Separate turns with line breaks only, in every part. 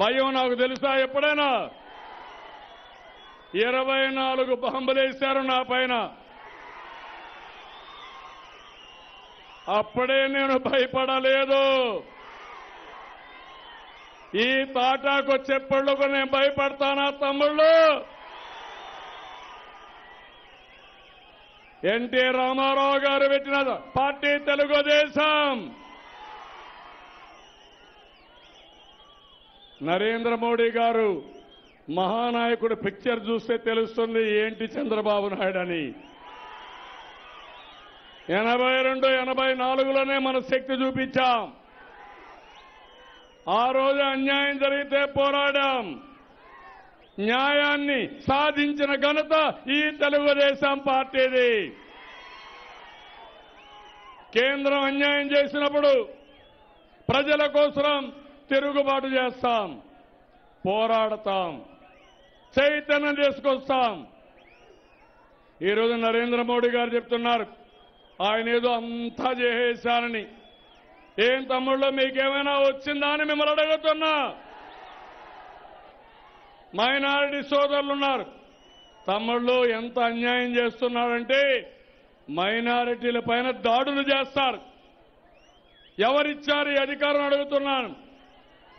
భయం నాకు తెలుసా? ఎప్పుడైనా 24 బాంబులేశారు నా పైన. అప్పుడే నేను భయపడలేదు. ఈ తాటాకు చెప్పళ్లకు నేను భయపడతానా తమ్ముళ్ళు? ఎన్టీ రామారావు గారు పెట్టిన పార్టీ తెలుగుదేశం. నరేంద్ర మోడీ గారు మహానాయకుడు పిక్చర్ చూస్తే తెలుస్తుంది ఏంటి చంద్రబాబు నాయుడు అని. 82, 84లోనే మన శక్తి చూపించాం. ఆ రోజు అన్యాయం జరిగితే పోరాడాం. న్యాయాన్ని సాధించిన ఘనత ఈ తెలుగుదేశం పార్టీది. కేంద్రం అన్యాయం చేసినప్పుడు ప్రజల కోసం తిరుగుబాటు చేస్తాం, పోరాడతాం, చైతన్యం తీసుకొస్తాం. ఈరోజు నరేంద్ర మోడీ గారు చెప్తున్నారు ఆయన ఏదో అంతా చేసేశారని. ఏం తమ్ముళ్ళు మీకేమైనా వచ్చిందా అని మిమ్మల్ని అడుగుతున్నా. మైనారిటీ సోదరులు ఉన్నారు. తమ్ముళ్ళు ఎంత అన్యాయం చేస్తున్నారంటే మైనారిటీల పైన దాడులు చేస్తారు. ఎవరిచ్చారు ఈ అధికారం అడుగుతున్నాను.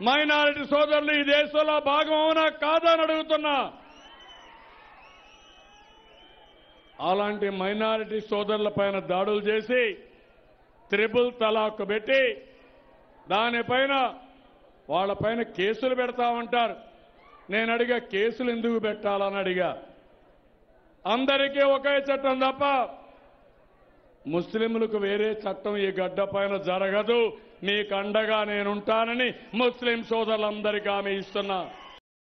మైనారిటీ సోదరులు ఈ దేశంలో భాగం అవునా కాదా అని అడుగుతున్నా. అలాంటి మైనారిటీ సోదరుల పైన దాడులు చేసి త్రిపుల్ తలాక్ పెట్టి దానిపైన వాళ్ళపైన కేసులు పెడతామంటారు. నేను అడిగా కేసులు ఎందుకు పెట్టాలని అడిగా. అందరికీ ఒకే చట్టం తప్ప ముస్లింలకు వేరే చట్టం ఈ గడ్డ పైన జరగదు. మీకు అండగా నేనుంటానని ముస్లిం సోదరులందరికీ హామీ ఇస్తున్నా.